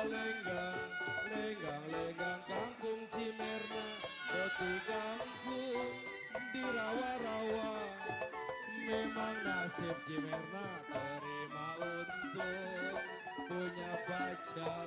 lenggang, lenggang kangkung Cimerna, petukangku di rawa-rawa. Memang nasib Cimerna terima untung punya pacar